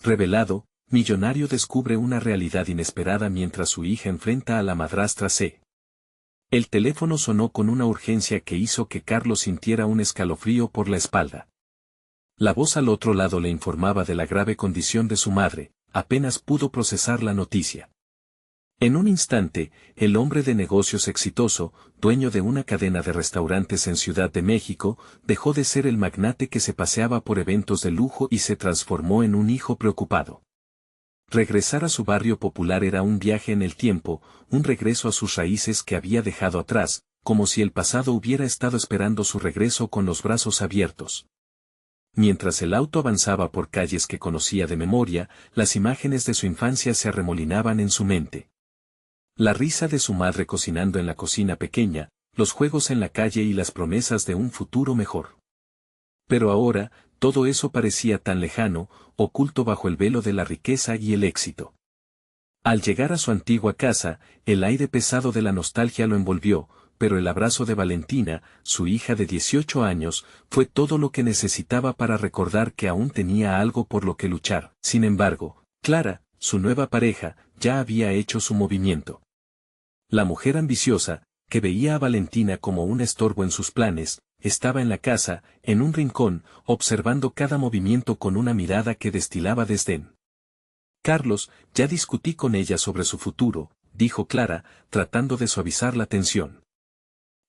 revelado, millonario descubre una realidad inesperada mientras su hija enfrenta a la madrastra C. El teléfono sonó con una urgencia que hizo que Carlos sintiera un escalofrío por la espalda. La voz al otro lado le informaba de la grave condición de su madre, apenas pudo procesar la noticia. En un instante, el hombre de negocios exitoso, dueño de una cadena de restaurantes en Ciudad de México, dejó de ser el magnate que se paseaba por eventos de lujo y se transformó en un hijo preocupado. Regresar a su barrio popular era un viaje en el tiempo, un regreso a sus raíces que había dejado atrás, como si el pasado hubiera estado esperando su regreso con los brazos abiertos. Mientras el auto avanzaba por calles que conocía de memoria, las imágenes de su infancia se arremolinaban en su mente. La risa de su madre cocinando en la cocina pequeña, los juegos en la calle y las promesas de un futuro mejor. Pero ahora, todo eso parecía tan lejano, oculto bajo el velo de la riqueza y el éxito. Al llegar a su antigua casa, el aire pesado de la nostalgia lo envolvió, pero el abrazo de Valentina, su hija de 18 años, fue todo lo que necesitaba para recordar que aún tenía algo por lo que luchar. Sin embargo, Clara, su nueva pareja, ya había hecho su movimiento. La mujer ambiciosa, que veía a Valentina como un estorbo en sus planes, estaba en la casa, en un rincón, observando cada movimiento con una mirada que destilaba desdén. Carlos, ya discutí con ella sobre su futuro, dijo Clara, tratando de suavizar la tensión.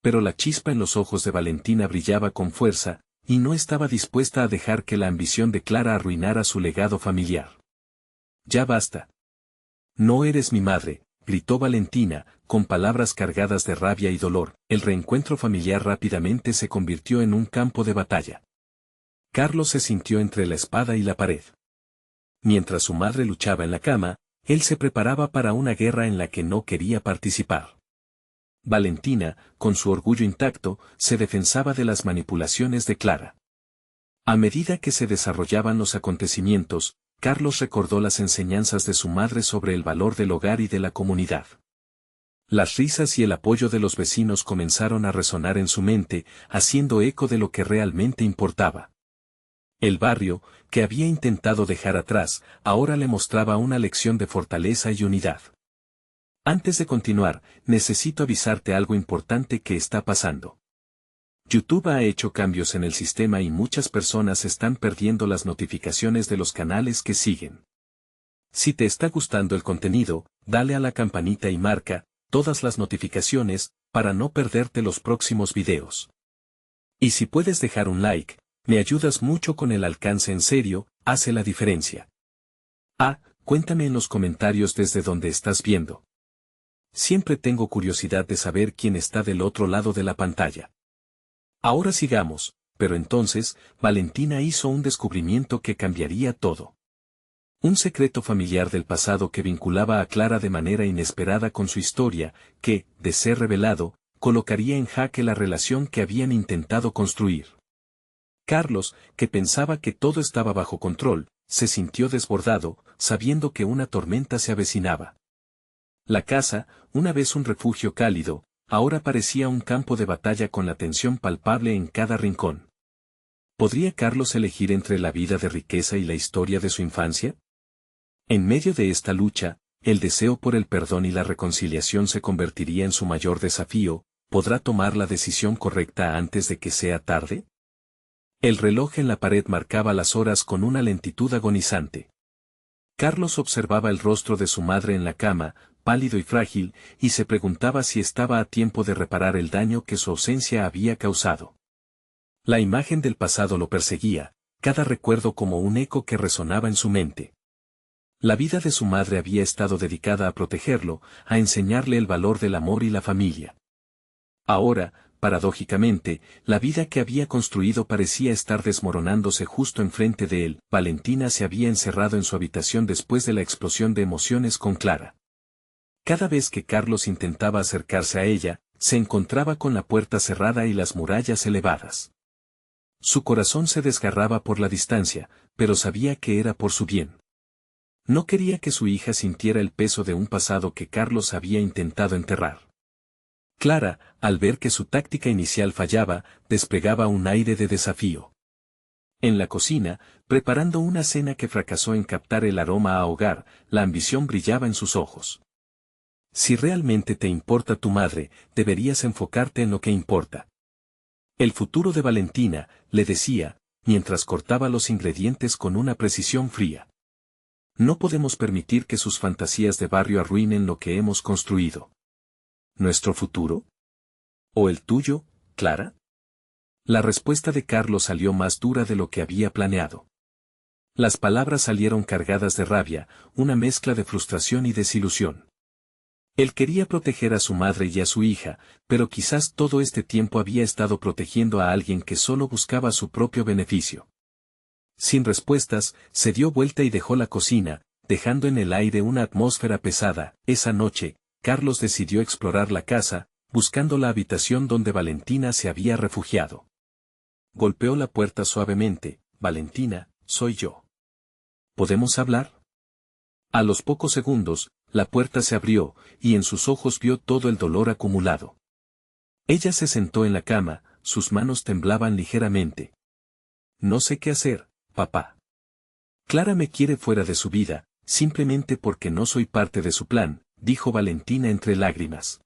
Pero la chispa en los ojos de Valentina brillaba con fuerza, y no estaba dispuesta a dejar que la ambición de Clara arruinara su legado familiar. Ya basta. No eres mi madre, gritó Valentina, con palabras cargadas de rabia y dolor. El reencuentro familiar rápidamente se convirtió en un campo de batalla. Carlos se sintió entre la espada y la pared. Mientras su madre luchaba en la cama, él se preparaba para una guerra en la que no quería participar. Valentina, con su orgullo intacto, se defensaba de las manipulaciones de Clara. A medida que se desarrollaban los acontecimientos, Carlos recordó las enseñanzas de su madre sobre el valor del hogar y de la comunidad. Las risas y el apoyo de los vecinos comenzaron a resonar en su mente, haciendo eco de lo que realmente importaba. El barrio, que había intentado dejar atrás, ahora le mostraba una lección de fortaleza y unidad. Antes de continuar, necesito avisarte algo importante que está pasando. YouTube ha hecho cambios en el sistema y muchas personas están perdiendo las notificaciones de los canales que siguen. Si te está gustando el contenido, dale a la campanita y marca todas las notificaciones para no perderte los próximos videos. Y si puedes dejar un like, me ayudas mucho con el alcance. En serio, hace la diferencia. Cuéntame en los comentarios desde donde estás viendo. Siempre tengo curiosidad de saber quién está del otro lado de la pantalla. Ahora sigamos, pero entonces, Valentina hizo un descubrimiento que cambiaría todo. Un secreto familiar del pasado que vinculaba a Clara de manera inesperada con su historia, que, de ser revelado, colocaría en jaque la relación que habían intentado construir. Carlos, que pensaba que todo estaba bajo control, se sintió desbordado, sabiendo que una tormenta se avecinaba. La casa, una vez un refugio cálido, ahora parecía un campo de batalla con la tensión palpable en cada rincón. ¿Podría Carlos elegir entre la vida de riqueza y la historia de su infancia? En medio de esta lucha, el deseo por el perdón y la reconciliación se convertiría en su mayor desafío. ¿Podrá tomar la decisión correcta antes de que sea tarde? El reloj en la pared marcaba las horas con una lentitud agonizante. Carlos observaba el rostro de su madre en la cama, pálido y frágil, y se preguntaba si estaba a tiempo de reparar el daño que su ausencia había causado. La imagen del pasado lo perseguía, cada recuerdo como un eco que resonaba en su mente. La vida de su madre había estado dedicada a protegerlo, a enseñarle el valor del amor y la familia. Ahora, paradójicamente, la vida que había construido parecía estar desmoronándose justo enfrente de él. Valentina se había encerrado en su habitación después de la explosión de emociones con Clara. Cada vez que Carlos intentaba acercarse a ella, se encontraba con la puerta cerrada y las murallas elevadas. Su corazón se desgarraba por la distancia, pero sabía que era por su bien. No quería que su hija sintiera el peso de un pasado que Carlos había intentado enterrar. Clara, al ver que su táctica inicial fallaba, desplegaba un aire de desafío. En la cocina, preparando una cena que fracasó en captar el aroma a hogar, la ambición brillaba en sus ojos. Si realmente te importa tu madre, deberías enfocarte en lo que importa. El futuro de Valentina, le decía, mientras cortaba los ingredientes con una precisión fría. No podemos permitir que sus fantasías de barrio arruinen lo que hemos construido. ¿Nuestro futuro? ¿O el tuyo, Clara? La respuesta de Carlos salió más dura de lo que había planeado. Las palabras salieron cargadas de rabia, una mezcla de frustración y desilusión. Él quería proteger a su madre y a su hija, pero quizás todo este tiempo había estado protegiendo a alguien que solo buscaba su propio beneficio. Sin respuestas, se dio vuelta y dejó la cocina, dejando en el aire una atmósfera pesada. Esa noche, Carlos decidió explorar la casa, buscando la habitación donde Valentina se había refugiado. Golpeó la puerta suavemente. Valentina, soy yo. ¿Podemos hablar? A los pocos segundos, la puerta se abrió, y en sus ojos vio todo el dolor acumulado. Ella se sentó en la cama, sus manos temblaban ligeramente. No sé qué hacer, papá. Clara me quiere fuera de su vida, simplemente porque no soy parte de su plan, dijo Valentina entre lágrimas.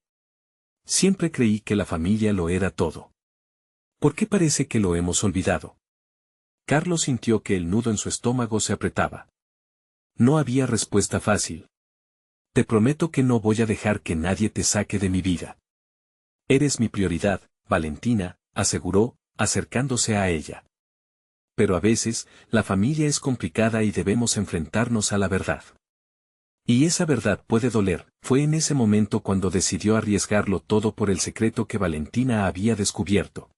Siempre creí que la familia lo era todo. ¿Por qué parece que lo hemos olvidado? Carlos sintió que el nudo en su estómago se apretaba. No había respuesta fácil. Te prometo que no voy a dejar que nadie te saque de mi vida. Eres mi prioridad, Valentina, aseguró, acercándose a ella. Pero a veces, la familia es complicada y debemos enfrentarnos a la verdad. Y esa verdad puede doler. Fue en ese momento cuando decidió arriesgarlo todo por el secreto que Valentina había descubierto.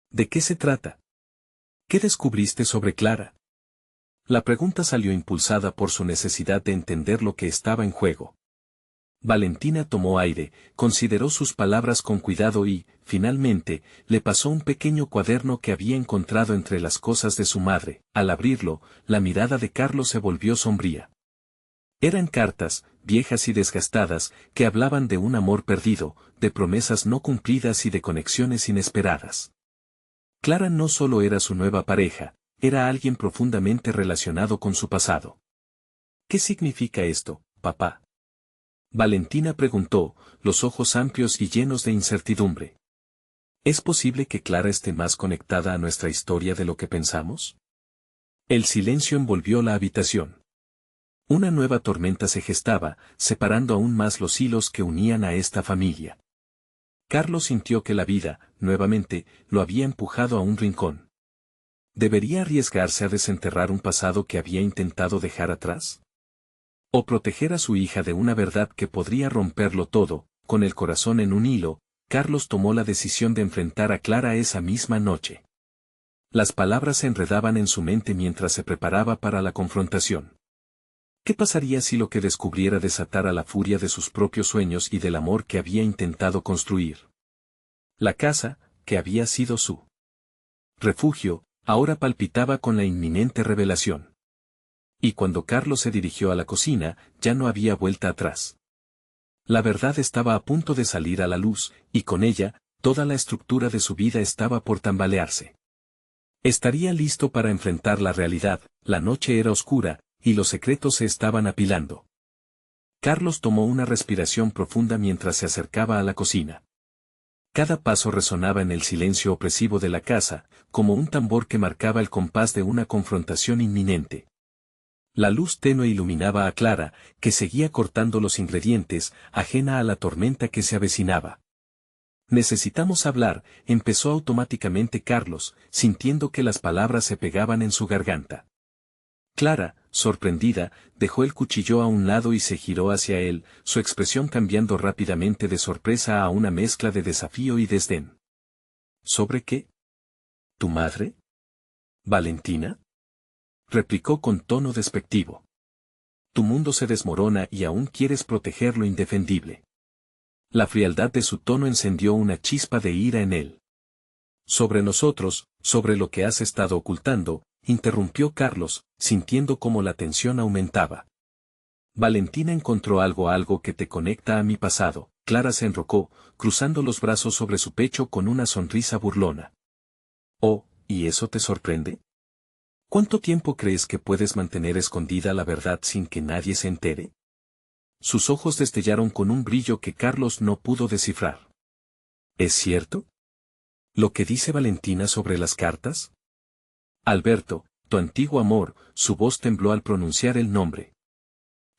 ¿De qué se trata? ¿Qué descubriste sobre Clara? La pregunta salió impulsada por su necesidad de entender lo que estaba en juego. Valentina tomó aire, consideró sus palabras con cuidado y, finalmente, le pasó un pequeño cuaderno que había encontrado entre las cosas de su madre. Al abrirlo, la mirada de Carlos se volvió sombría. Eran cartas, viejas y desgastadas, que hablaban de un amor perdido, de promesas no cumplidas y de conexiones inesperadas. Clara no solo era su nueva pareja, era alguien profundamente relacionado con su pasado. ¿Qué significa esto, papá? Valentina preguntó, los ojos amplios y llenos de incertidumbre. ¿Es posible que Clara esté más conectada a nuestra historia de lo que pensamos? El silencio envolvió la habitación. Una nueva tormenta se gestaba, separando aún más los hilos que unían a esta familia. Carlos sintió que la vida, nuevamente, lo había empujado a un rincón. ¿Debería arriesgarse a desenterrar un pasado que había intentado dejar atrás? ¿O proteger a su hija de una verdad que podría romperlo todo? Con el corazón en un hilo, Carlos tomó la decisión de enfrentar a Clara esa misma noche. Las palabras se enredaban en su mente mientras se preparaba para la confrontación. ¿Qué pasaría si lo que descubriera desatara la furia de sus propios sueños y del amor que había intentado construir? La casa, que había sido su refugio, ahora palpitaba con la inminente revelación. Y cuando Carlos se dirigió a la cocina, ya no había vuelta atrás. La verdad estaba a punto de salir a la luz, y con ella, toda la estructura de su vida estaba por tambalearse. Estaría listo para enfrentar la realidad. La noche era oscura, y los secretos se estaban apilando. Carlos tomó una respiración profunda mientras se acercaba a la cocina. Cada paso resonaba en el silencio opresivo de la casa, como un tambor que marcaba el compás de una confrontación inminente. La luz tenue iluminaba a Clara, que seguía cortando los ingredientes, ajena a la tormenta que se avecinaba. Necesitamos hablar, empezó automáticamente Carlos, sintiendo que las palabras se pegaban en su garganta. Clara, sorprendida, dejó el cuchillo a un lado y se giró hacia él, su expresión cambiando rápidamente de sorpresa a una mezcla de desafío y desdén. ¿Sobre qué? ¿Tu madre? ¿Valentina? Replicó con tono despectivo. Tu mundo se desmorona y aún quieres proteger lo indefendible. La frialdad de su tono encendió una chispa de ira en él. Sobre nosotros, sobre lo que has estado ocultando, interrumpió Carlos, sintiendo cómo la tensión aumentaba. Valentina encontró algo que te conecta a mi pasado. Clara se enrocó, cruzando los brazos sobre su pecho con una sonrisa burlona. Oh, ¿y eso te sorprende? ¿Cuánto tiempo crees que puedes mantener escondida la verdad sin que nadie se entere? Sus ojos destellaron con un brillo que Carlos no pudo descifrar. ¿Es cierto? ¿Lo que dice Valentina sobre las cartas? Alberto, tu antiguo amor, su voz tembló al pronunciar el nombre.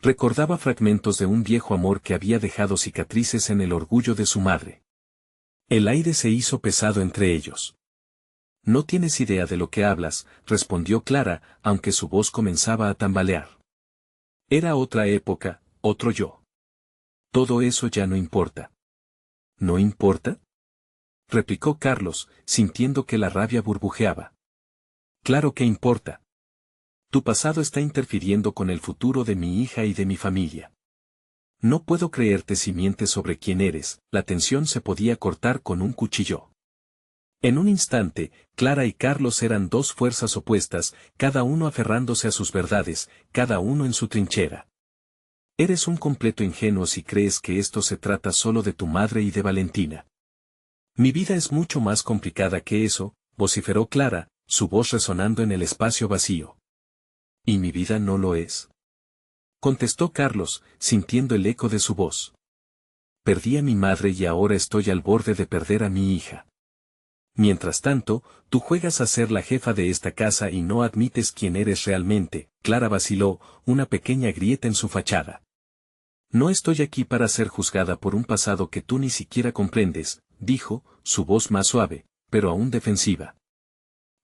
Recordaba fragmentos de un viejo amor que había dejado cicatrices en el orgullo de su madre. El aire se hizo pesado entre ellos. No tienes idea de lo que hablas, respondió Clara, aunque su voz comenzaba a tambalear. Era otra época, otro yo. Todo eso ya no importa. ¿No importa? Replicó Carlos, sintiendo que la rabia burbujeaba. Claro que importa. Tu pasado está interfiriendo con el futuro de mi hija y de mi familia. No puedo creerte si mientes sobre quién eres, la tensión se podía cortar con un cuchillo. En un instante, Clara y Carlos eran dos fuerzas opuestas, cada uno aferrándose a sus verdades, cada uno en su trinchera. Eres un completo ingenuo si crees que esto se trata solo de tu madre y de Valentina. Mi vida es mucho más complicada que eso, vociferó Clara, su voz resonando en el espacio vacío. ¿Y mi vida no lo es? Contestó Carlos, sintiendo el eco de su voz. Perdí a mi madre y ahora estoy al borde de perder a mi hija. Mientras tanto, tú juegas a ser la jefa de esta casa y no admites quién eres realmente. Clara vaciló, una pequeña grieta en su fachada. No estoy aquí para ser juzgada por un pasado que tú ni siquiera comprendes, dijo, su voz más suave, pero aún defensiva.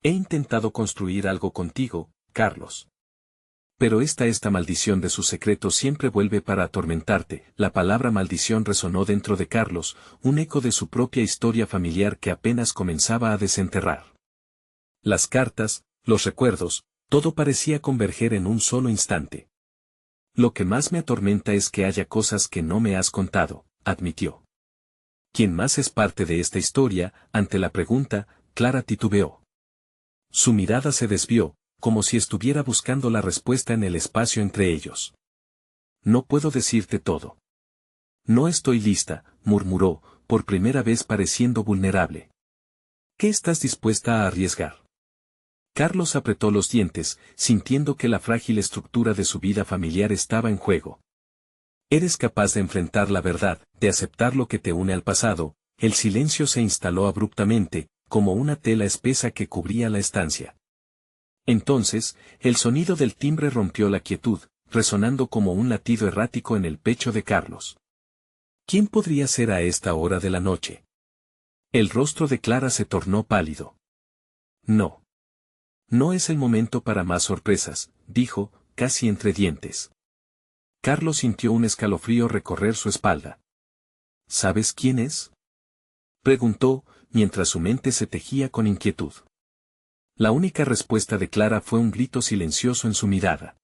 He intentado construir algo contigo, Carlos. Pero esta maldición de su secreto siempre vuelve para atormentarte. La palabra maldición resonó dentro de Carlos, un eco de su propia historia familiar que apenas comenzaba a desenterrar. Las cartas, los recuerdos, todo parecía converger en un solo instante. Lo que más me atormenta es que haya cosas que no me has contado, admitió. ¿Quién más es parte de esta historia? Ante la pregunta, Clara titubeó. Su mirada se desvió, como si estuviera buscando la respuesta en el espacio entre ellos. No puedo decirte todo. No estoy lista, murmuró, por primera vez pareciendo vulnerable. ¿Qué estás dispuesta a arriesgar? Carlos apretó los dientes, sintiendo que la frágil estructura de su vida familiar estaba en juego. ¿Eres capaz de enfrentar la verdad, de aceptar lo que te une al pasado? El silencio se instaló abruptamente, como una tela espesa que cubría la estancia. Entonces, el sonido del timbre rompió la quietud, resonando como un latido errático en el pecho de Carlos. ¿Quién podría ser a esta hora de la noche? El rostro de Clara se tornó pálido. No. No es el momento para más sorpresas, dijo, casi entre dientes. Carlos sintió un escalofrío recorrer su espalda. ¿Sabes quién es? Preguntó, mientras su mente se tejía con inquietud. La única respuesta de Clara fue un grito silencioso en su mirada.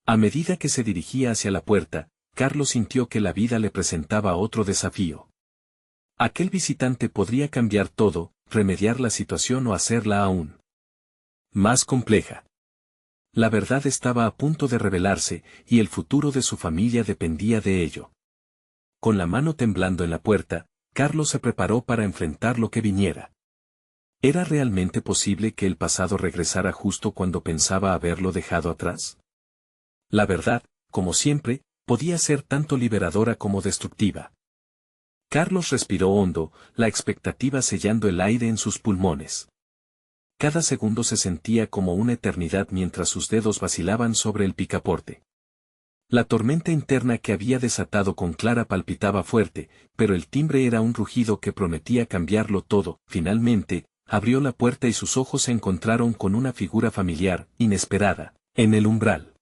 A medida que se dirigía hacia la puerta, Carlos sintió que la vida le presentaba otro desafío. Aquel visitante podría cambiar todo, remediar la situación o hacerla aún más compleja. La verdad estaba a punto de revelarse, y el futuro de su familia dependía de ello. Con la mano temblando en la puerta, Carlos se preparó para enfrentar lo que viniera. ¿Era realmente posible que el pasado regresara justo cuando pensaba haberlo dejado atrás? La verdad, como siempre, podía ser tanto liberadora como destructiva. Carlos respiró hondo, la expectativa sellando el aire en sus pulmones. Cada segundo se sentía como una eternidad mientras sus dedos vacilaban sobre el picaporte. La tormenta interna que había desatado con Clara palpitaba fuerte, pero el timbre era un rugido que prometía cambiarlo todo. Finalmente, abrió la puerta y sus ojos se encontraron con una figura familiar, inesperada, en el umbral.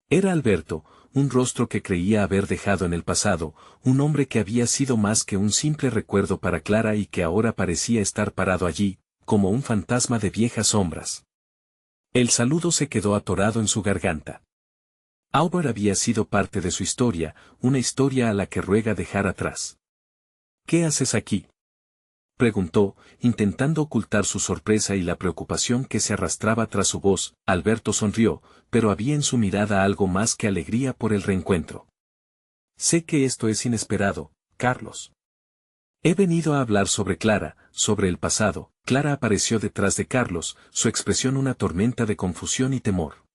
Era Alberto, un rostro que creía haber dejado en el pasado, un hombre que había sido más que un simple recuerdo para Clara y que ahora parecía estar parado allí, como un fantasma de viejas sombras. El saludo se quedó atorado en su garganta. Albert había sido parte de su historia, una historia a la que ruega dejar atrás. ¿Qué haces aquí? Preguntó, intentando ocultar su sorpresa y la preocupación que se arrastraba tras su voz. Alberto sonrió, pero había en su mirada algo más que alegría por el reencuentro. Sé que esto es inesperado, Carlos. He venido a hablar sobre Clara, sobre el pasado. Clara apareció detrás de Carlos, su expresión una tormenta de confusión y temor.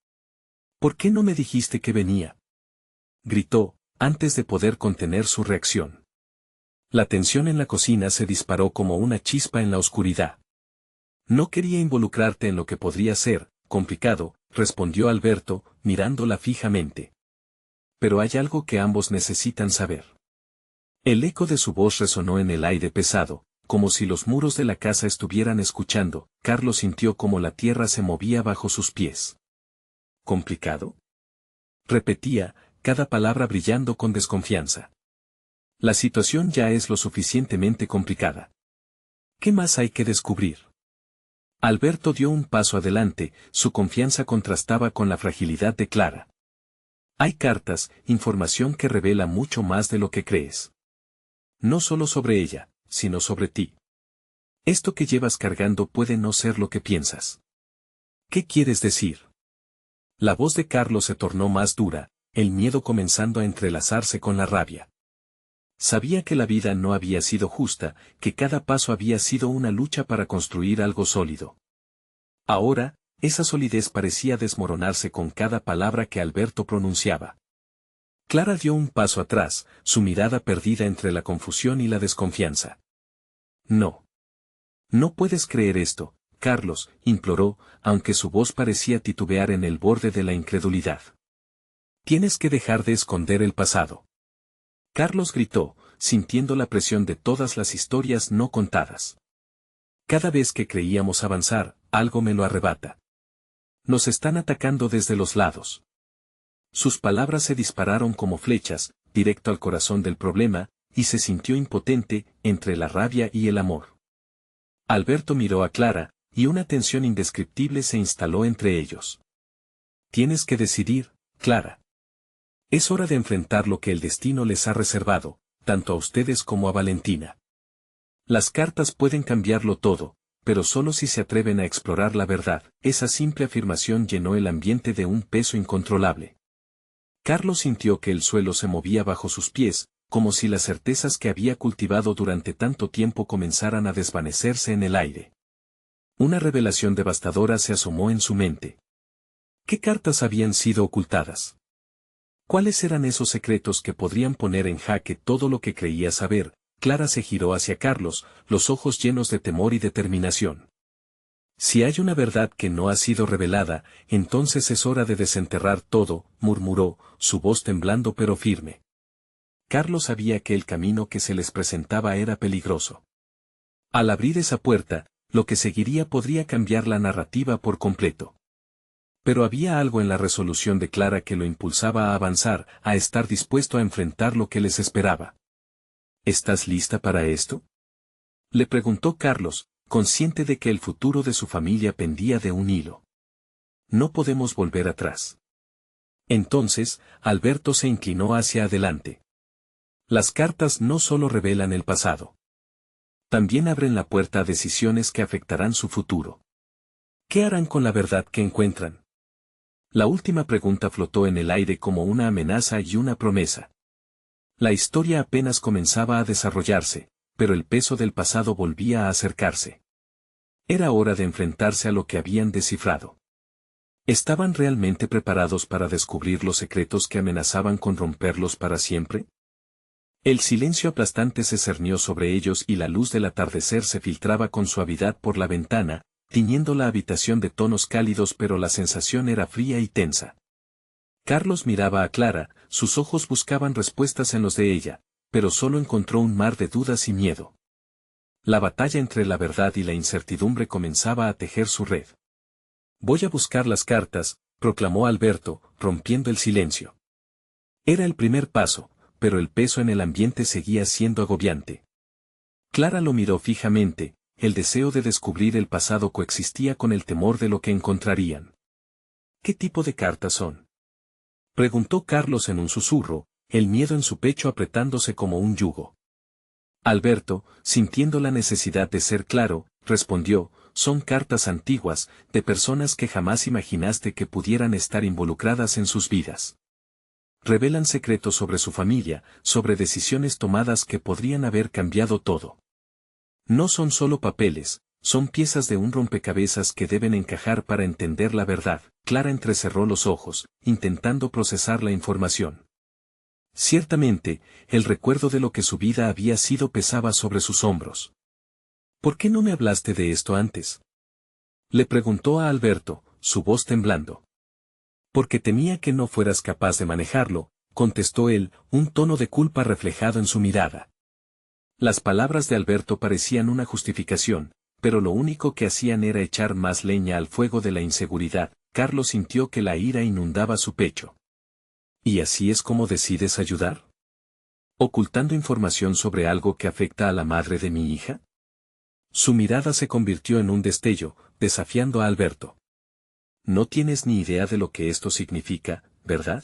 ¿Por qué no me dijiste que venía?, gritó, antes de poder contener su reacción. La tensión en la cocina se disparó como una chispa en la oscuridad. No quería involucrarte en lo que podría ser complicado, respondió Alberto, mirándola fijamente. Pero hay algo que ambos necesitan saber. El eco de su voz resonó en el aire pesado, como si los muros de la casa estuvieran escuchando. Carlos sintió como la tierra se movía bajo sus pies. ¿Complicado?, repetía, cada palabra brillando con desconfianza. La situación ya es lo suficientemente complicada. ¿Qué más hay que descubrir? Alberto dio un paso adelante, su confianza contrastaba con la fragilidad de Clara. Hay cartas, información que revela mucho más de lo que crees. No solo sobre ella, sino sobre ti. Esto que llevas cargando puede no ser lo que piensas. ¿Qué quieres decir? La voz de Carlos se tornó más dura, el miedo comenzando a entrelazarse con la rabia. Sabía que la vida no había sido justa, que cada paso había sido una lucha para construir algo sólido. Ahora, esa solidez parecía desmoronarse con cada palabra que Alberto pronunciaba. Clara dio un paso atrás, su mirada perdida entre la confusión y la desconfianza. No. No puedes creer esto, Carlos, imploró, aunque su voz parecía titubear en el borde de la incredulidad. Tienes que dejar de esconder el pasado. Carlos gritó, sintiendo la presión de todas las historias no contadas. Cada vez que creíamos avanzar, algo me lo arrebata. Nos están atacando desde los lados. Sus palabras se dispararon como flechas, directo al corazón del problema, y se sintió impotente, entre la rabia y el amor. Alberto miró a Clara, y una tensión indescriptible se instaló entre ellos. Tienes que decidir, Clara. Es hora de enfrentar lo que el destino les ha reservado, tanto a ustedes como a Valentina. Las cartas pueden cambiarlo todo, pero solo si se atreven a explorar la verdad. Esa simple afirmación llenó el ambiente de un peso incontrolable. Carlos sintió que el suelo se movía bajo sus pies, como si las certezas que había cultivado durante tanto tiempo comenzaran a desvanecerse en el aire. Una revelación devastadora se asomó en su mente. ¿Qué cartas habían sido ocultadas? ¿Cuáles eran esos secretos que podrían poner en jaque todo lo que creía saber? Clara se giró hacia Carlos, los ojos llenos de temor y determinación. Si hay una verdad que no ha sido revelada, entonces es hora de desenterrar todo, murmuró, su voz temblando pero firme. Carlos sabía que el camino que se les presentaba era peligroso. Al abrir esa puerta, lo que seguiría podría cambiar la narrativa por completo. Pero había algo en la resolución de Clara que lo impulsaba a avanzar, a estar dispuesto a enfrentar lo que les esperaba. ¿Estás lista para esto?, le preguntó Carlos, consciente de que el futuro de su familia pendía de un hilo. No podemos volver atrás. Entonces, Alberto se inclinó hacia adelante. Las cartas no solo revelan el pasado. También abren la puerta a decisiones que afectarán su futuro. ¿Qué harán con la verdad que encuentran? La última pregunta flotó en el aire como una amenaza y una promesa. La historia apenas comenzaba a desarrollarse, pero el peso del pasado volvía a acercarse. Era hora de enfrentarse a lo que habían descifrado. ¿Estaban realmente preparados para descubrir los secretos que amenazaban con romperlos para siempre? El silencio aplastante se cernió sobre ellos y la luz del atardecer se filtraba con suavidad por la ventana, tiñendo la habitación de tonos cálidos, pero la sensación era fría y tensa. Carlos miraba a Clara, sus ojos buscaban respuestas en los de ella, pero solo encontró un mar de dudas y miedo. La batalla entre la verdad y la incertidumbre comenzaba a tejer su red. Voy a buscar las cartas, proclamó Alberto, rompiendo el silencio. Era el primer paso, pero el peso en el ambiente seguía siendo agobiante. Clara lo miró fijamente, el deseo de descubrir el pasado coexistía con el temor de lo que encontrarían. ¿Qué tipo de cartas son?, preguntó Carlos en un susurro, el miedo en su pecho apretándose como un yugo. Alberto, sintiendo la necesidad de ser claro, respondió, son cartas antiguas, de personas que jamás imaginaste que pudieran estar involucradas en sus vidas. Revelan secretos sobre su familia, sobre decisiones tomadas que podrían haber cambiado todo. No son solo papeles, son piezas de un rompecabezas que deben encajar para entender la verdad. Clara entrecerró los ojos, intentando procesar la información. Ciertamente, el recuerdo de lo que su vida había sido pesaba sobre sus hombros. ¿Por qué no me hablaste de esto antes? Le preguntó a Alberto, su voz temblando. Porque temía que no fueras capaz de manejarlo, contestó él, un tono de culpa reflejado en su mirada. Las palabras de Alberto parecían una justificación, pero lo único que hacían era echar más leña al fuego de la inseguridad. Carlos sintió que la ira inundaba su pecho. ¿Y así es como decides ayudar? ¿Ocultando información sobre algo que afecta a la madre de mi hija? Su mirada se convirtió en un destello, desafiando a Alberto. No tienes ni idea de lo que esto significa, ¿verdad?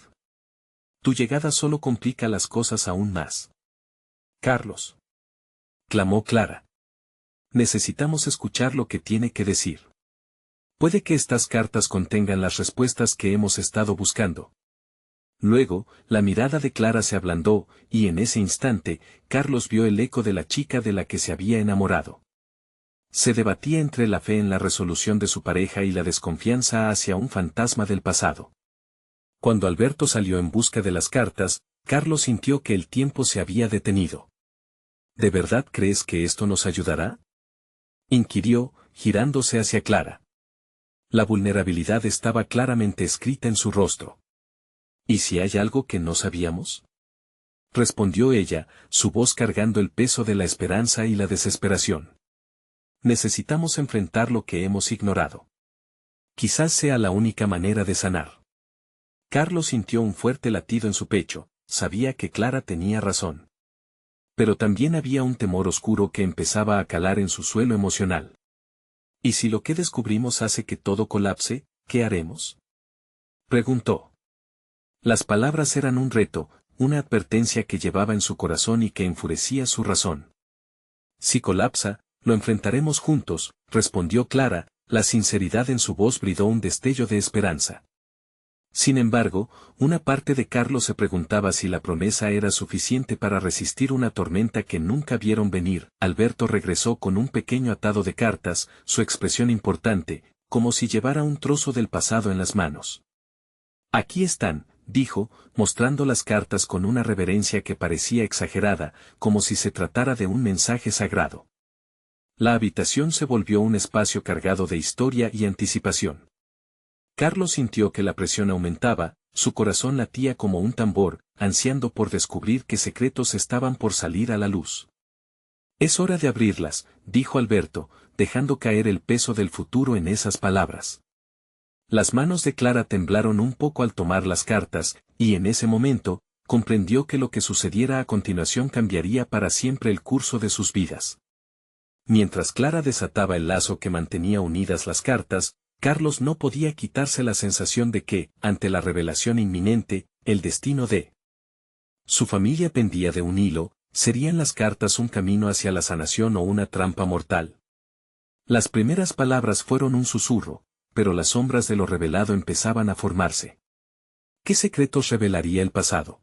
Tu llegada solo complica las cosas aún más. Carlos. Clamó Clara. Necesitamos escuchar lo que tiene que decir. Puede que estas cartas contengan las respuestas que hemos estado buscando. Luego, la mirada de Clara se ablandó, y en ese instante, Carlos vio el eco de la chica de la que se había enamorado. Se debatía entre la fe en la resolución de su pareja y la desconfianza hacia un fantasma del pasado. Cuando Alberto salió en busca de las cartas, Carlos sintió que el tiempo se había detenido. ¿De verdad crees que esto nos ayudará?, inquirió, girándose hacia Clara. La vulnerabilidad estaba claramente escrita en su rostro. ¿Y si hay algo que no sabíamos?, respondió ella, su voz cargando el peso de la esperanza y la desesperación. Necesitamos enfrentar lo que hemos ignorado. Quizás sea la única manera de sanar. Carlos sintió un fuerte latido en su pecho, sabía que Clara tenía razón. Pero también había un temor oscuro que empezaba a calar en su suelo emocional. ¿Y si lo que descubrimos hace que todo colapse, qué haremos?, preguntó. Las palabras eran un reto, una advertencia que llevaba en su corazón y que enfurecía su razón. Si colapsa, lo enfrentaremos juntos, respondió Clara, la sinceridad en su voz brindó un destello de esperanza. Sin embargo, una parte de Carlos se preguntaba si la promesa era suficiente para resistir una tormenta que nunca vieron venir. Alberto regresó con un pequeño atado de cartas, su expresión importante, como si llevara un trozo del pasado en las manos. Aquí están, dijo, mostrando las cartas con una reverencia que parecía exagerada, como si se tratara de un mensaje sagrado. La habitación se volvió un espacio cargado de historia y anticipación. Carlos sintió que la presión aumentaba, su corazón latía como un tambor, ansiando por descubrir qué secretos estaban por salir a la luz. Es hora de abrirlas, dijo Alberto, dejando caer el peso del futuro en esas palabras. Las manos de Clara temblaron un poco al tomar las cartas, y en ese momento, comprendió que lo que sucediera a continuación cambiaría para siempre el curso de sus vidas. Mientras Clara desataba el lazo que mantenía unidas las cartas, Carlos no podía quitarse la sensación de que, ante la revelación inminente, el destino de su familia pendía de un hilo. ¿Serían las cartas un camino hacia la sanación o una trampa mortal? Las primeras palabras fueron un susurro, pero las sombras de lo revelado empezaban a formarse. ¿Qué secretos revelaría el pasado?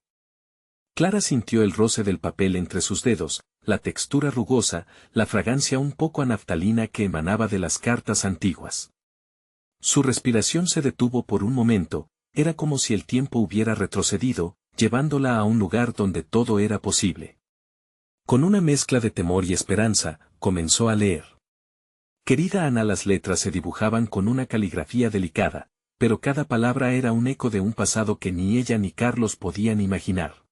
Clara sintió el roce del papel entre sus dedos, la textura rugosa, la fragancia un poco a naftalina que emanaba de las cartas antiguas. Su respiración se detuvo por un momento, era como si el tiempo hubiera retrocedido, llevándola a un lugar donde todo era posible. Con una mezcla de temor y esperanza, comenzó a leer. Querida Ana, las letras se dibujaban con una caligrafía delicada, pero cada palabra era un eco de un pasado que ni ella ni Carlos podían imaginar.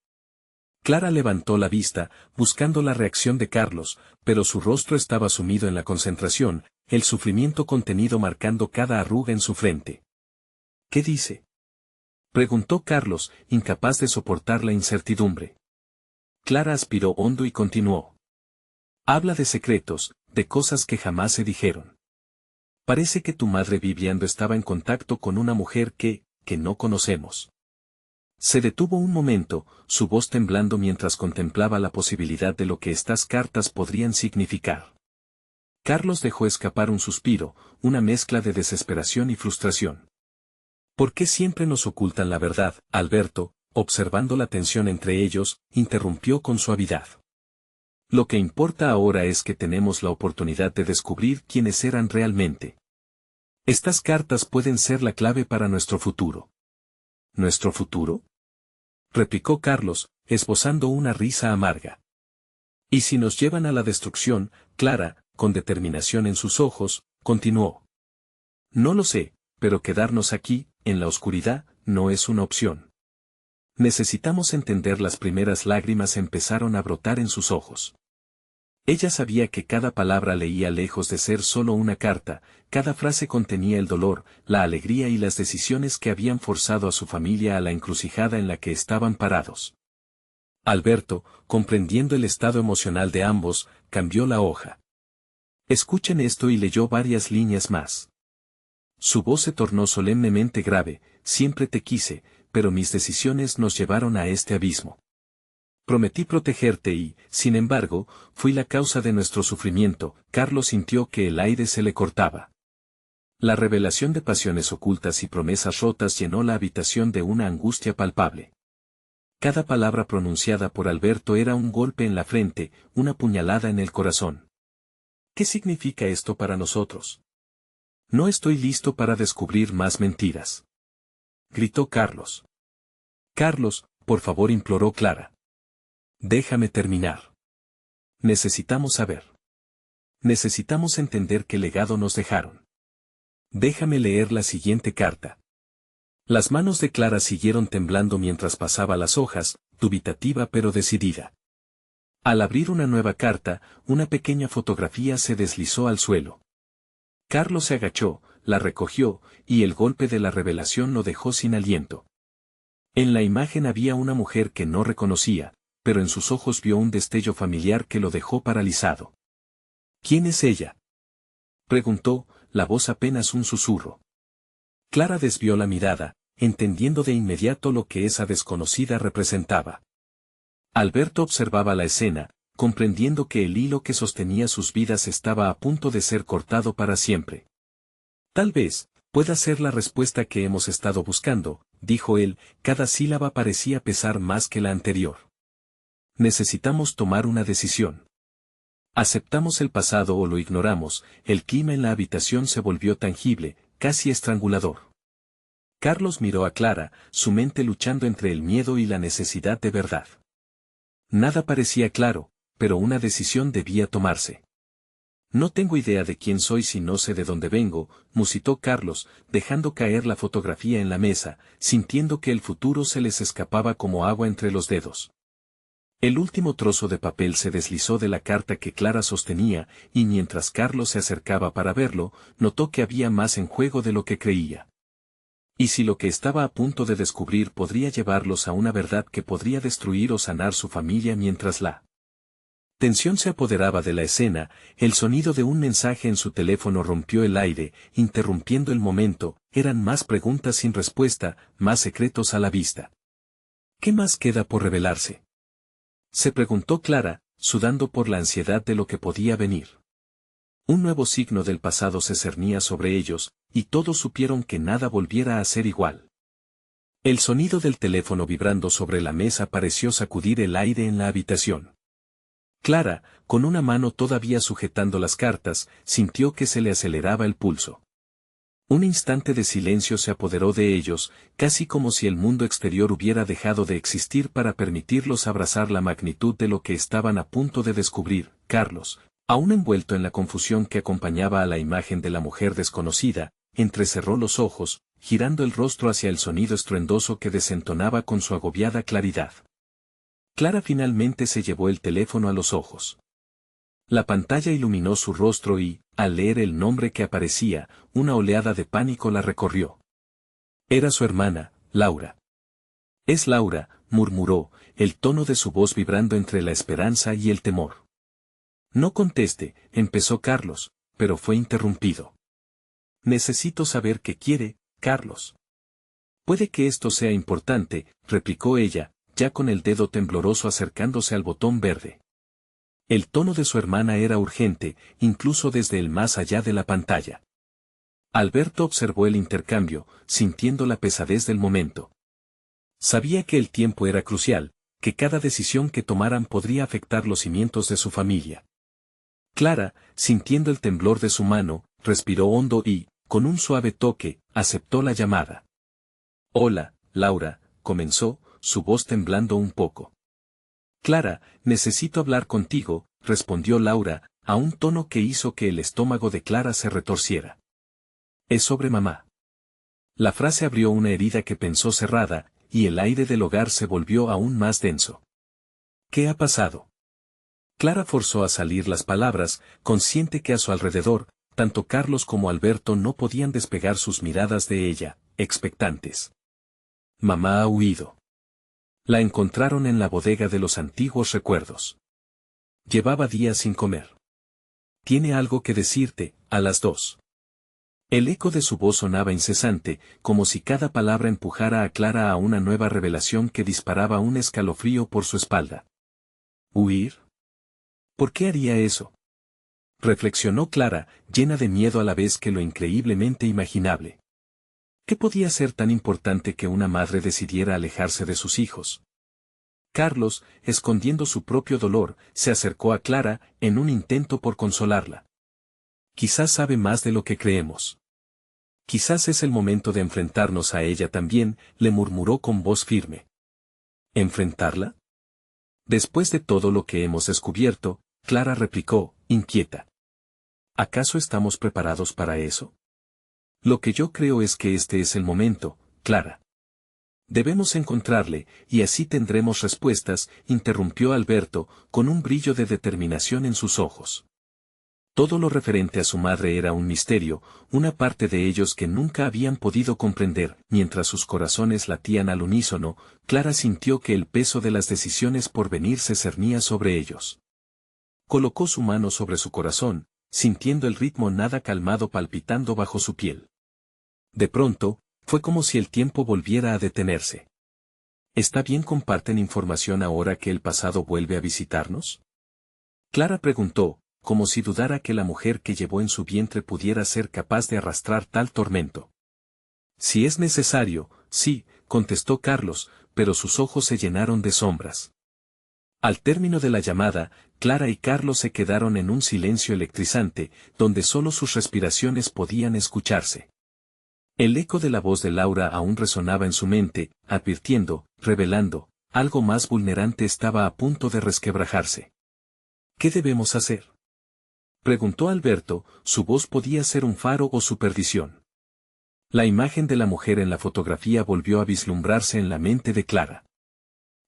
Clara levantó la vista, buscando la reacción de Carlos, pero su rostro estaba sumido en la concentración, el sufrimiento contenido marcando cada arruga en su frente. ¿Qué dice?, preguntó Carlos, incapaz de soportar la incertidumbre. Clara aspiró hondo y continuó. Habla de secretos, de cosas que jamás se dijeron. Parece que tu madre Viviando estaba en contacto con una mujer que no conocemos. Se detuvo un momento, su voz temblando mientras contemplaba la posibilidad de lo que estas cartas podrían significar. Carlos dejó escapar un suspiro, una mezcla de desesperación y frustración. ¿Por qué siempre nos ocultan la verdad, Alberto?, observando la tensión entre ellos, interrumpió con suavidad. Lo que importa ahora es que tenemos la oportunidad de descubrir quiénes eran realmente. Estas cartas pueden ser la clave para nuestro futuro. ¿Nuestro futuro?, replicó Carlos, esbozando una risa amarga. Y si nos llevan a la destrucción, Clara, con determinación en sus ojos, continuó. No lo sé, pero quedarnos aquí, en la oscuridad, no es una opción. Necesitamos entender. Las primeras lágrimas empezaron a brotar en sus ojos. Ella sabía que cada palabra leía lejos de ser solo una carta, cada frase contenía el dolor, la alegría y las decisiones que habían forzado a su familia a la encrucijada en la que estaban parados. Alberto, comprendiendo el estado emocional de ambos, cambió la hoja. Escuchen esto, y leyó varias líneas más. Su voz se tornó solemnemente grave. Siempre te quise, pero mis decisiones nos llevaron a este abismo. Prometí protegerte y, sin embargo, fui la causa de nuestro sufrimiento. Carlos sintió que el aire se le cortaba. La revelación de pasiones ocultas y promesas rotas llenó la habitación de una angustia palpable. Cada palabra pronunciada por Alberto era un golpe en la frente, una puñalada en el corazón. ¿Qué significa esto para nosotros? No estoy listo para descubrir más mentiras, gritó Carlos. Carlos, por favor, imploró Clara. Déjame terminar. Necesitamos saber. Necesitamos entender qué legado nos dejaron. Déjame leer la siguiente carta. Las manos de Clara siguieron temblando mientras pasaba las hojas, dubitativa pero decidida. Al abrir una nueva carta, una pequeña fotografía se deslizó al suelo. Carlos se agachó, la recogió, y el golpe de la revelación lo dejó sin aliento. En la imagen había una mujer que no reconocía, pero en sus ojos vio un destello familiar que lo dejó paralizado. ¿Quién es ella?, preguntó, la voz apenas un susurro. Clara desvió la mirada, entendiendo de inmediato lo que esa desconocida representaba. Alberto observaba la escena, comprendiendo que el hilo que sostenía sus vidas estaba a punto de ser cortado para siempre. Tal vez pueda ser la respuesta que hemos estado buscando, dijo él. Cada sílaba parecía pesar más que la anterior. Necesitamos tomar una decisión. ¿Aceptamos el pasado o lo ignoramos? El clima en la habitación se volvió tangible, casi estrangulador. Carlos miró a Clara, su mente luchando entre el miedo y la necesidad de verdad. Nada parecía claro, pero una decisión debía tomarse. No tengo idea de quién soy si no sé de dónde vengo, musitó Carlos, dejando caer la fotografía en la mesa, sintiendo que el futuro se les escapaba como agua entre los dedos. El último trozo de papel se deslizó de la carta que Clara sostenía, y mientras Carlos se acercaba para verlo, notó que había más en juego de lo que creía. ¿Y si lo que estaba a punto de descubrir podría llevarlos a una verdad que podría destruir o sanar su familia? Mientras la tensión se apoderaba de la escena, el sonido de un mensaje en su teléfono rompió el aire, interrumpiendo el momento. Eran más preguntas sin respuesta, más secretos a la vista. ¿Qué más queda por revelarse?, se preguntó Clara, sudando por la ansiedad de lo que podía venir. Un nuevo signo del pasado se cernía sobre ellos, y todos supieron que nada volviera a ser igual. El sonido del teléfono vibrando sobre la mesa pareció sacudir el aire en la habitación. Clara, con una mano todavía sujetando las cartas, sintió que se le aceleraba el pulso. Un instante de silencio se apoderó de ellos, casi como si el mundo exterior hubiera dejado de existir para permitirlos abrazar la magnitud de lo que estaban a punto de descubrir. Carlos, aún envuelto en la confusión que acompañaba a la imagen de la mujer desconocida, entrecerró los ojos, girando el rostro hacia el sonido estruendoso que desentonaba con su agobiada claridad. Clara finalmente se llevó el teléfono a los ojos. La pantalla iluminó su rostro y, al leer el nombre que aparecía, una oleada de pánico la recorrió. Era su hermana, Laura. «Es Laura», murmuró, el tono de su voz vibrando entre la esperanza y el temor. «No conteste», empezó Carlos, pero fue interrumpido. «Necesito saber qué quiere, Carlos». «Puede que esto sea importante», replicó ella, ya con el dedo tembloroso acercándose al botón verde. El tono de su hermana era urgente, incluso desde el más allá de la pantalla. Alberto observó el intercambio, sintiendo la pesadez del momento. Sabía que el tiempo era crucial, que cada decisión que tomaran podría afectar los cimientos de su familia. Clara, sintiendo el temblor de su mano, respiró hondo y, con un suave toque, aceptó la llamada. «Hola, Laura», comenzó, su voz temblando un poco. «Clara, necesito hablar contigo», respondió Laura, a un tono que hizo que el estómago de Clara se retorciera. «Es sobre mamá». La frase abrió una herida que pensó cerrada, y el aire del hogar se volvió aún más denso. «¿Qué ha pasado?». Clara forzó a salir las palabras, consciente que a su alrededor, tanto Carlos como Alberto no podían despegar sus miradas de ella, expectantes. «Mamá ha huido». La encontraron en la bodega de los antiguos recuerdos. Llevaba días sin comer. «Tiene algo que decirte, a las 2». El eco de su voz sonaba incesante, como si cada palabra empujara a Clara a una nueva revelación que disparaba un escalofrío por su espalda. ¿Huir? ¿Por qué haría eso?, reflexionó Clara, llena de miedo a la vez que lo increíblemente imaginable. ¿Qué podía ser tan importante que una madre decidiera alejarse de sus hijos? Carlos, escondiendo su propio dolor, se acercó a Clara, en un intento por consolarla. «Quizás sabe más de lo que creemos. Quizás es el momento de enfrentarnos a ella también», le murmuró con voz firme. «¿Enfrentarla?». «Después de todo lo que hemos descubierto», Clara replicó, inquieta. «¿Acaso estamos preparados para eso?». «Lo que yo creo es que este es el momento, Clara. Debemos encontrarle, y así tendremos respuestas», interrumpió Alberto, con un brillo de determinación en sus ojos. Todo lo referente a su madre era un misterio, una parte de ellos que nunca habían podido comprender. Mientras sus corazones latían al unísono, Clara sintió que el peso de las decisiones por venir se cernía sobre ellos. Colocó su mano sobre su corazón, sintiendo el ritmo nada calmado palpitando bajo su piel. De pronto, fue como si el tiempo volviera a detenerse. «¿Está bien comparten información ahora que el pasado vuelve a visitarnos?». Clara preguntó, como si dudara que la mujer que llevó en su vientre pudiera ser capaz de arrastrar tal tormento. «Si es necesario, sí», contestó Carlos, pero sus ojos se llenaron de sombras. Al término de la llamada, Clara y Carlos se quedaron en un silencio electrizante, donde solo sus respiraciones podían escucharse. El eco de la voz de Laura aún resonaba en su mente, advirtiendo, revelando, algo más vulnerante estaba a punto de resquebrajarse. «¿Qué debemos hacer?», preguntó Alberto, su voz podía ser un faro o su perdición. La imagen de la mujer en la fotografía volvió a vislumbrarse en la mente de Clara.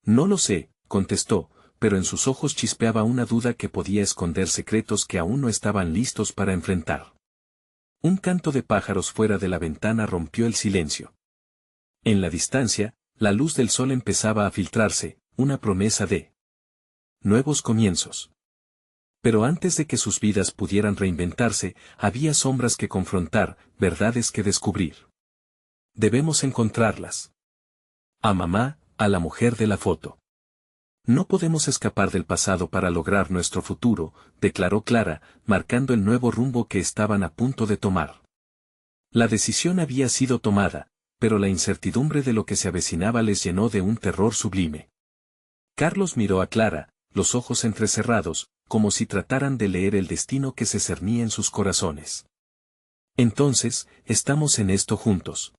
«No lo sé», contestó, pero en sus ojos chispeaba una duda que podía esconder secretos que aún no estaban listos para enfrentar. Un canto de pájaros fuera de la ventana rompió el silencio. En la distancia, la luz del sol empezaba a filtrarse, una promesa de nuevos comienzos. Pero antes de que sus vidas pudieran reinventarse, había sombras que confrontar, verdades que descubrir. Debemos encontrarlas. A mamá, a la mujer de la foto. «No podemos escapar del pasado para lograr nuestro futuro», declaró Clara, marcando el nuevo rumbo que estaban a punto de tomar. La decisión había sido tomada, pero la incertidumbre de lo que se avecinaba les llenó de un terror sublime. Carlos miró a Clara, los ojos entrecerrados, como si trataran de leer el destino que se cernía en sus corazones. «Entonces, estamos en esto juntos».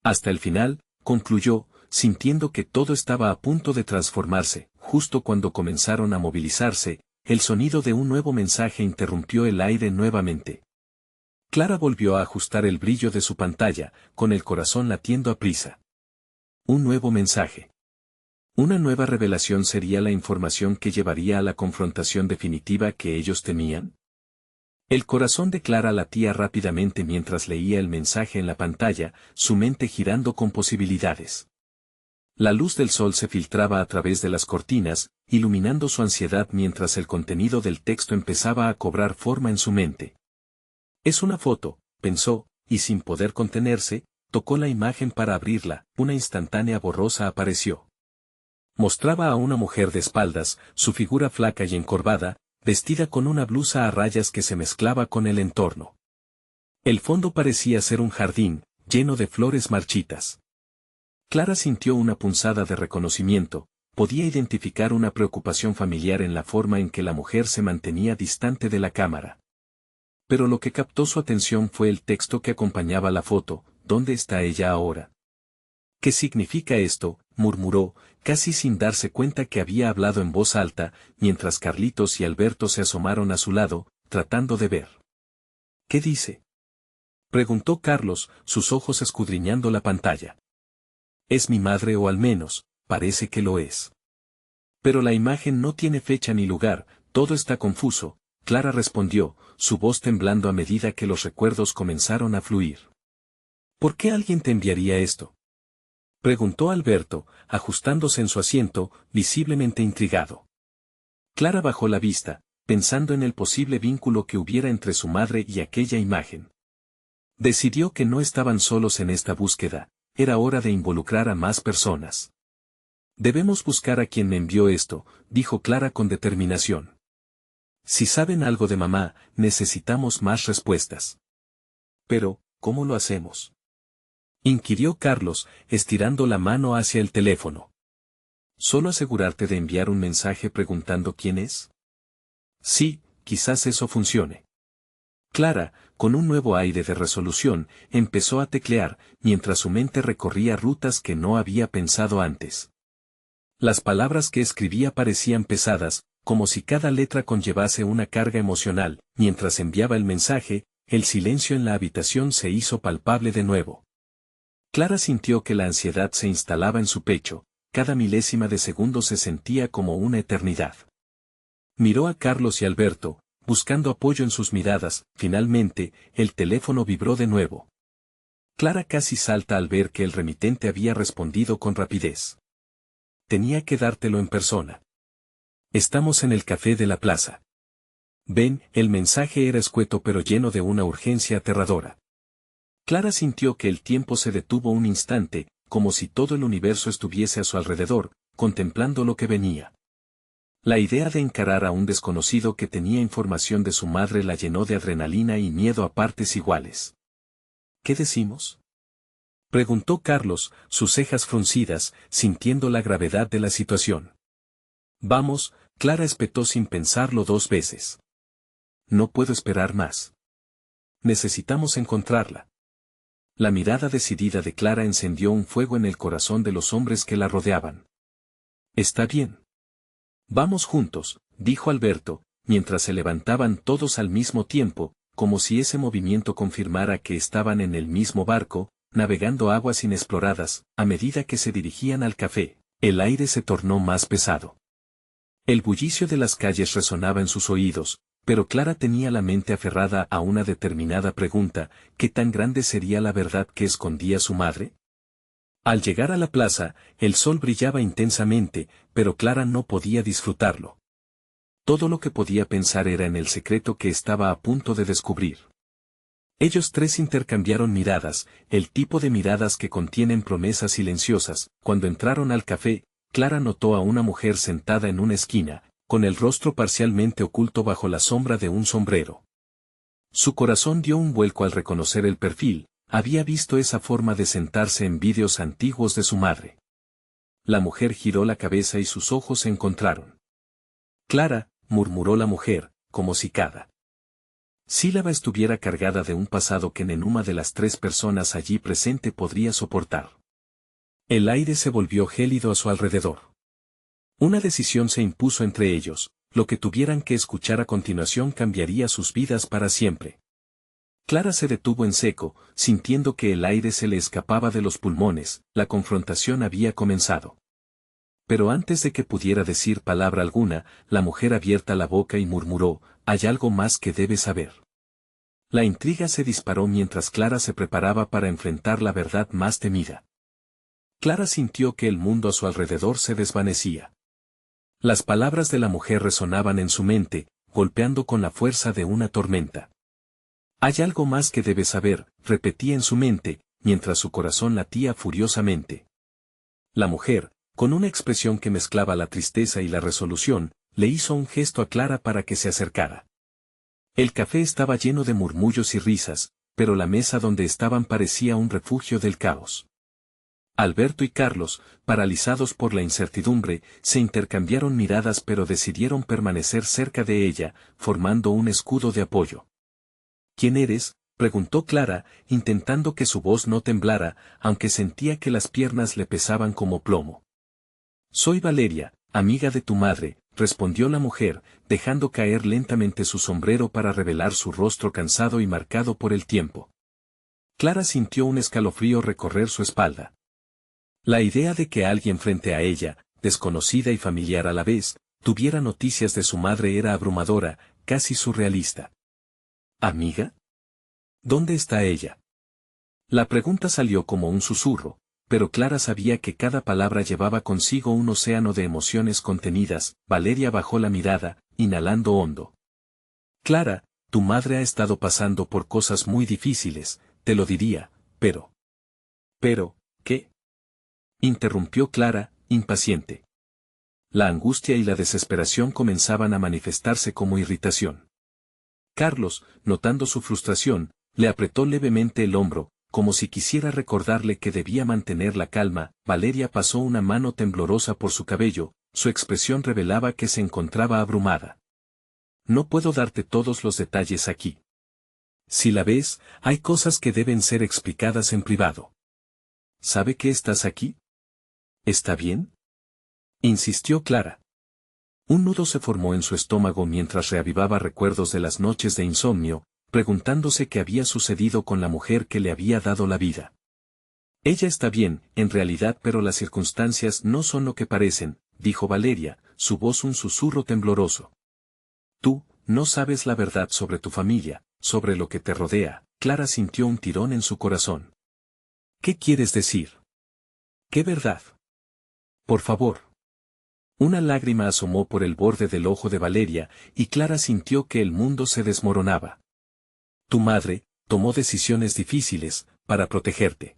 «Hasta el final», concluyó, sintiendo que todo estaba a punto de transformarse. Justo cuando comenzaron a movilizarse, el sonido de un nuevo mensaje interrumpió el aire nuevamente. Clara volvió a ajustar el brillo de su pantalla, con el corazón latiendo a prisa. Un nuevo mensaje. Una nueva revelación sería la información que llevaría a la confrontación definitiva que ellos temían. El corazón de Clara latía rápidamente mientras leía el mensaje en la pantalla, su mente girando con posibilidades. La luz del sol se filtraba a través de las cortinas, iluminando su ansiedad mientras el contenido del texto empezaba a cobrar forma en su mente. «Es una foto», pensó, y sin poder contenerse, tocó la imagen para abrirla. Una instantánea borrosa apareció. Mostraba a una mujer de espaldas, su figura flaca y encorvada, vestida con una blusa a rayas que se mezclaba con el entorno. El fondo parecía ser un jardín, lleno de flores marchitas. Clara sintió una punzada de reconocimiento, podía identificar una preocupación familiar en la forma en que la mujer se mantenía distante de la cámara. Pero lo que captó su atención fue el texto que acompañaba la foto: ¿dónde está ella ahora? ¿Qué significa esto?, murmuró, casi sin darse cuenta que había hablado en voz alta, mientras Carlitos y Alberto se asomaron a su lado, tratando de ver. ¿Qué dice?, preguntó Carlos, sus ojos escudriñando la pantalla. Es mi madre, o al menos, parece que lo es. Pero la imagen no tiene fecha ni lugar, todo está confuso, Clara respondió, su voz temblando a medida que los recuerdos comenzaron a fluir. ¿Por qué alguien te enviaría esto?, preguntó Alberto, ajustándose en su asiento, visiblemente intrigado. Clara bajó la vista, pensando en el posible vínculo que hubiera entre su madre y aquella imagen. Decidió que no estaban solos en esta búsqueda, era hora de involucrar a más personas. Debemos buscar a quien me envió esto, dijo Clara con determinación. Si saben algo de mamá, necesitamos más respuestas. Pero, ¿cómo lo hacemos?, inquirió Carlos, estirando la mano hacia el teléfono. ¿Solo asegurarte de enviar un mensaje preguntando quién es? Sí, quizás eso funcione. Clara, con un nuevo aire de resolución, empezó a teclear, mientras su mente recorría rutas que no había pensado antes. Las palabras que escribía parecían pesadas, como si cada letra conllevase una carga emocional. Mientras enviaba el mensaje, el silencio en la habitación se hizo palpable de nuevo. Clara sintió que la ansiedad se instalaba en su pecho, cada milésima de segundo se sentía como una eternidad. Miró a Carlos y Alberto, buscando apoyo en sus miradas. Finalmente, el teléfono vibró de nuevo. Clara casi salta al ver que el remitente había respondido con rapidez. Tenía que dártelo en persona. Estamos en el café de la plaza. Ven, el mensaje era escueto pero lleno de una urgencia aterradora. Clara sintió que el tiempo se detuvo un instante, como si todo el universo estuviese a su alrededor, contemplando lo que venía. La idea de encarar a un desconocido que tenía información de su madre la llenó de adrenalina y miedo a partes iguales. ¿Qué decimos?, preguntó Carlos, sus cejas fruncidas, sintiendo la gravedad de la situación. Vamos, Clara espetó sin pensarlo dos veces. No puedo esperar más. Necesitamos encontrarla. La mirada decidida de Clara encendió un fuego en el corazón de los hombres que la rodeaban. Está bien. Vamos juntos, dijo Alberto, mientras se levantaban todos al mismo tiempo, como si ese movimiento confirmara que estaban en el mismo barco, navegando aguas inexploradas. A medida que se dirigían al café, el aire se tornó más pesado. El bullicio de las calles resonaba en sus oídos, pero Clara tenía la mente aferrada a una determinada pregunta: ¿qué tan grande sería la verdad que escondía su madre? Al llegar a la plaza, el sol brillaba intensamente, pero Clara no podía disfrutarlo. Todo lo que podía pensar era en el secreto que estaba a punto de descubrir. Ellos tres intercambiaron miradas, el tipo de miradas que contienen promesas silenciosas. Cuando entraron al café, Clara notó a una mujer sentada en una esquina, con el rostro parcialmente oculto bajo la sombra de un sombrero. Su corazón dio un vuelco al reconocer el perfil, había visto esa forma de sentarse en vídeos antiguos de su madre. La mujer giró la cabeza y sus ojos se encontraron. Clara, murmuró la mujer, como si cada sílaba estuviera cargada de un pasado que ninguna de las tres personas allí presente podría soportar. El aire se volvió gélido a su alrededor. Una decisión se impuso entre ellos: lo que tuvieran que escuchar a continuación cambiaría sus vidas para siempre. Clara se detuvo en seco, sintiendo que el aire se le escapaba de los pulmones. La confrontación había comenzado. Pero antes de que pudiera decir palabra alguna, la mujer abierta la boca y murmuró: hay algo más que debes saber. La intriga se disparó mientras Clara se preparaba para enfrentar la verdad más temida. Clara sintió que el mundo a su alrededor se desvanecía. Las palabras de la mujer resonaban en su mente, golpeando con la fuerza de una tormenta. Hay algo más que debes saber, repetía en su mente, mientras su corazón latía furiosamente. La mujer, con una expresión que mezclaba la tristeza y la resolución, le hizo un gesto a Clara para que se acercara. El café estaba lleno de murmullos y risas, pero la mesa donde estaban parecía un refugio del caos. Alberto y Carlos, paralizados por la incertidumbre, se intercambiaron miradas pero decidieron permanecer cerca de ella, formando un escudo de apoyo. ¿Quién eres?, preguntó Clara, intentando que su voz no temblara, aunque sentía que las piernas le pesaban como plomo. Soy Valeria, amiga de tu madre, respondió la mujer, dejando caer lentamente su sombrero para revelar su rostro cansado y marcado por el tiempo. Clara sintió un escalofrío recorrer su espalda. La idea de que alguien frente a ella, desconocida y familiar a la vez, tuviera noticias de su madre era abrumadora, casi surrealista. ¿Amiga? ¿Dónde está ella? La pregunta salió como un susurro, pero Clara sabía que cada palabra llevaba consigo un océano de emociones contenidas. Valeria bajó la mirada, inhalando hondo. Clara, tu madre ha estado pasando por cosas muy difíciles, te lo diría, pero... ¿Pero, qué? Interrumpió Clara, impaciente. La angustia y la desesperación comenzaban a manifestarse como irritación. Carlos, notando su frustración, le apretó levemente el hombro, como si quisiera recordarle que debía mantener la calma. Valeria pasó una mano temblorosa por su cabello, su expresión revelaba que se encontraba abrumada. No puedo darte todos los detalles aquí. Si la ves, hay cosas que deben ser explicadas en privado. ¿Sabe que estás aquí? ¿Está bien?, insistió Clara. Un nudo se formó en su estómago mientras reavivaba recuerdos de las noches de insomnio, preguntándose qué había sucedido con la mujer que le había dado la vida. Ella está bien, en realidad, pero las circunstancias no son lo que parecen, dijo Valeria, su voz un susurro tembloroso. Tú, no sabes la verdad sobre tu familia, sobre lo que te rodea. Clara sintió un tirón en su corazón. ¿Qué quieres decir? ¿Qué verdad? Por favor. Una lágrima asomó por el borde del ojo de Valeria, y Clara sintió que el mundo se desmoronaba. Tu madre tomó decisiones difíciles para protegerte.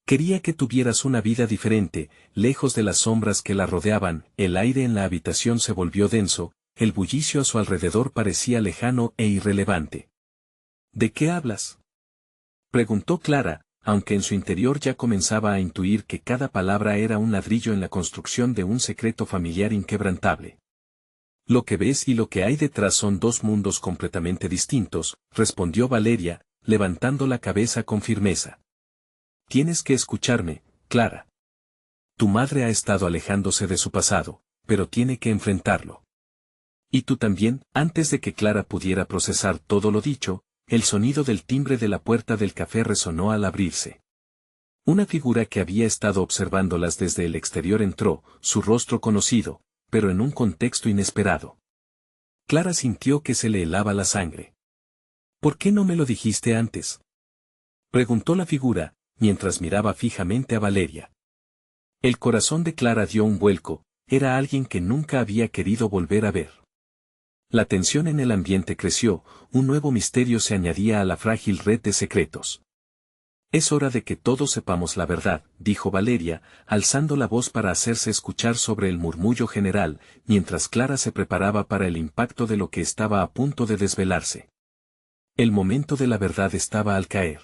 Quería que tuvieras una vida diferente, lejos de las sombras que la rodeaban. El aire en la habitación se volvió denso, el bullicio a su alrededor parecía lejano e irrelevante. ¿De qué hablas?, preguntó Clara, aunque en su interior ya comenzaba a intuir que cada palabra era un ladrillo en la construcción de un secreto familiar inquebrantable. Lo que ves y lo que hay detrás son dos mundos completamente distintos, respondió Valeria, levantando la cabeza con firmeza. Tienes que escucharme, Clara. Tu madre ha estado alejándose de su pasado, pero tiene que enfrentarlo. Y tú también. Antes de que Clara pudiera procesar todo lo dicho, el sonido del timbre de la puerta del café resonó al abrirse. Una figura que había estado observándolas desde el exterior entró, su rostro conocido, pero en un contexto inesperado. Clara sintió que se le helaba la sangre. ¿Por qué no me lo dijiste antes?, preguntó la figura, mientras miraba fijamente a Valeria. El corazón de Clara dio un vuelco, era alguien que nunca había querido volver a ver. La tensión en el ambiente creció, un nuevo misterio se añadía a la frágil red de secretos. Es hora de que todos sepamos la verdad, dijo Valeria, alzando la voz para hacerse escuchar sobre el murmullo general, mientras Clara se preparaba para el impacto de lo que estaba a punto de desvelarse. El momento de la verdad estaba al caer.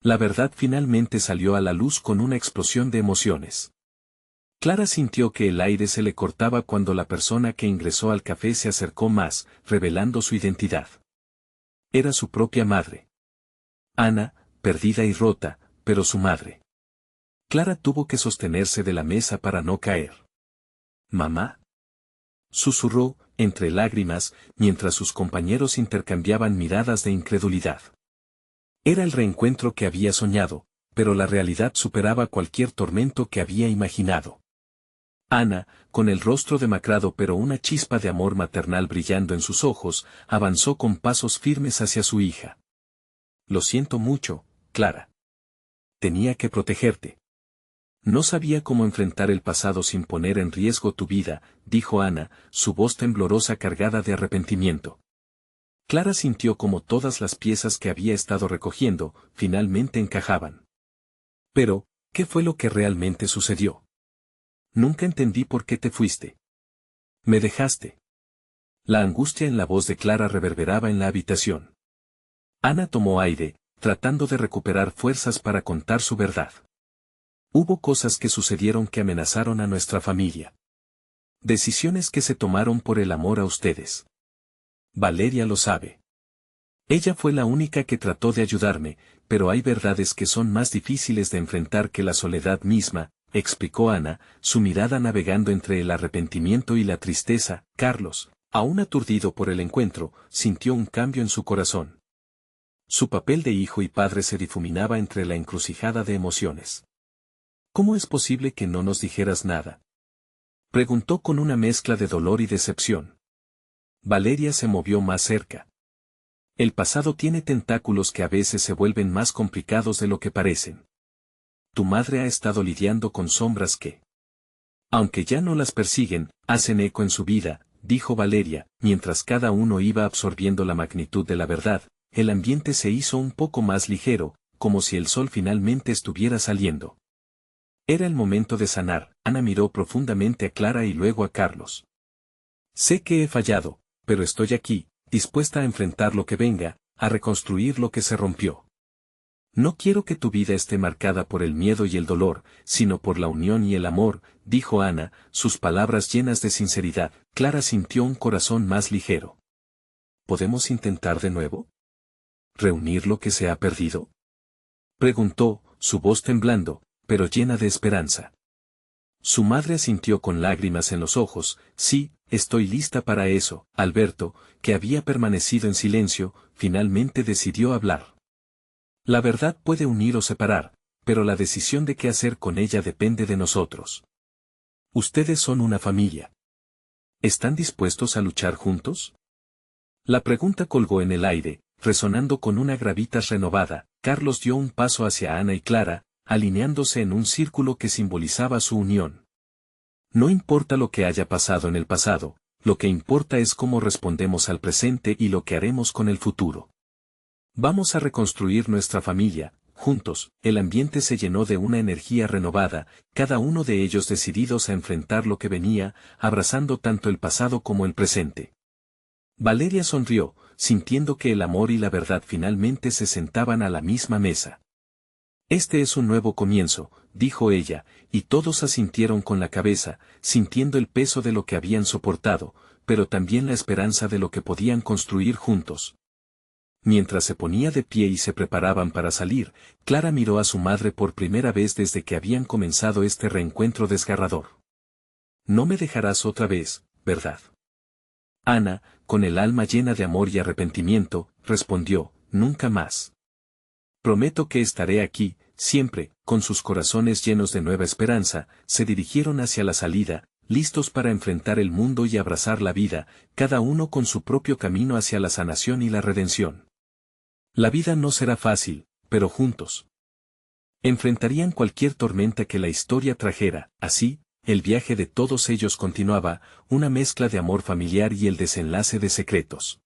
La verdad finalmente salió a la luz con una explosión de emociones. Clara sintió que el aire se le cortaba cuando la persona que ingresó al café se acercó más, revelando su identidad. Era su propia madre. Ana, perdida y rota, pero su madre. Clara tuvo que sostenerse de la mesa para no caer. ¿Mamá?, susurró, entre lágrimas, mientras sus compañeros intercambiaban miradas de incredulidad. Era el reencuentro que había soñado, pero la realidad superaba cualquier tormento que había imaginado. Ana, con el rostro demacrado pero una chispa de amor maternal brillando en sus ojos, avanzó con pasos firmes hacia su hija. Lo siento mucho, Clara. Tenía que protegerte. No sabía cómo enfrentar el pasado sin poner en riesgo tu vida, dijo Ana, su voz temblorosa cargada de arrepentimiento. Clara sintió como todas las piezas que había estado recogiendo, finalmente encajaban. Pero, ¿qué fue lo que realmente sucedió? Nunca entendí por qué te fuiste. Me dejaste. La angustia en la voz de Clara reverberaba en la habitación. Ana tomó aire, tratando de recuperar fuerzas para contar su verdad. Hubo cosas que sucedieron que amenazaron a nuestra familia. Decisiones que se tomaron por el amor a ustedes. Valeria lo sabe. Ella fue la única que trató de ayudarme, pero hay verdades que son más difíciles de enfrentar que la soledad misma, explicó Ana, su mirada navegando entre el arrepentimiento y la tristeza. Carlos, aún aturdido por el encuentro, sintió un cambio en su corazón. Su papel de hijo y padre se difuminaba entre la encrucijada de emociones. ¿Cómo es posible que no nos dijeras nada?, preguntó con una mezcla de dolor y decepción. Valeria se movió más cerca. El pasado tiene tentáculos que a veces se vuelven más complicados de lo que parecen. Tu madre ha estado lidiando con sombras que, aunque ya no las persiguen, hacen eco en su vida, dijo Valeria, mientras cada uno iba absorbiendo la magnitud de la verdad. El ambiente se hizo un poco más ligero, como si el sol finalmente estuviera saliendo. Era el momento de sanar. Ana miró profundamente a Clara y luego a Carlos. Sé que he fallado, pero estoy aquí, dispuesta a enfrentar lo que venga, a reconstruir lo que se rompió. No quiero que tu vida esté marcada por el miedo y el dolor, sino por la unión y el amor, dijo Ana, sus palabras llenas de sinceridad. Clara sintió un corazón más ligero. ¿Podemos intentar de nuevo? ¿Reunir lo que se ha perdido?, preguntó, su voz temblando, pero llena de esperanza. Su madre asintió con lágrimas en los ojos. Sí, estoy lista para eso. Alberto, que había permanecido en silencio, finalmente decidió hablar. La verdad puede unir o separar, pero la decisión de qué hacer con ella depende de nosotros. Ustedes son una familia. ¿Están dispuestos a luchar juntos? La pregunta colgó en el aire, resonando con una gravitas renovada. Carlos dio un paso hacia Ana y Clara, alineándose en un círculo que simbolizaba su unión. No importa lo que haya pasado en el pasado, lo que importa es cómo respondemos al presente y lo que haremos con el futuro. Vamos a reconstruir nuestra familia, juntos. El ambiente se llenó de una energía renovada, cada uno de ellos decididos a enfrentar lo que venía, abrazando tanto el pasado como el presente. Valeria sonrió, sintiendo que el amor y la verdad finalmente se sentaban a la misma mesa. Este es un nuevo comienzo, dijo ella, y todos asintieron con la cabeza, sintiendo el peso de lo que habían soportado, pero también la esperanza de lo que podían construir juntos. Mientras se ponía de pie y se preparaban para salir, Clara miró a su madre por primera vez desde que habían comenzado este reencuentro desgarrador. No me dejarás otra vez, ¿verdad? Ana, con el alma llena de amor y arrepentimiento, respondió, nunca más. Prometo que estaré aquí, siempre. Con sus corazones llenos de nueva esperanza, se dirigieron hacia la salida, listos para enfrentar el mundo y abrazar la vida, cada uno con su propio camino hacia la sanación y la redención. La vida no será fácil, pero juntos enfrentarían cualquier tormenta que la historia trajera. Así, el viaje de todos ellos continuaba, una mezcla de amor familiar y el desenlace de secretos.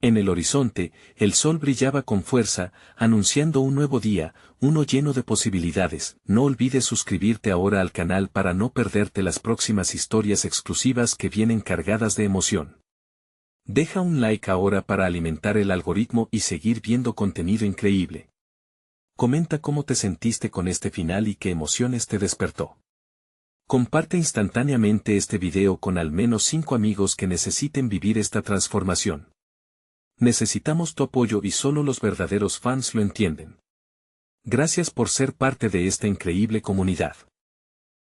En el horizonte, el sol brillaba con fuerza, anunciando un nuevo día, uno lleno de posibilidades. No olvides suscribirte ahora al canal para no perderte las próximas historias exclusivas que vienen cargadas de emoción. Deja un like ahora para alimentar el algoritmo y seguir viendo contenido increíble. Comenta cómo te sentiste con este final y qué emociones te despertó. Comparte instantáneamente este video con al menos 5 amigos que necesiten vivir esta transformación. Necesitamos tu apoyo y solo los verdaderos fans lo entienden. Gracias por ser parte de esta increíble comunidad.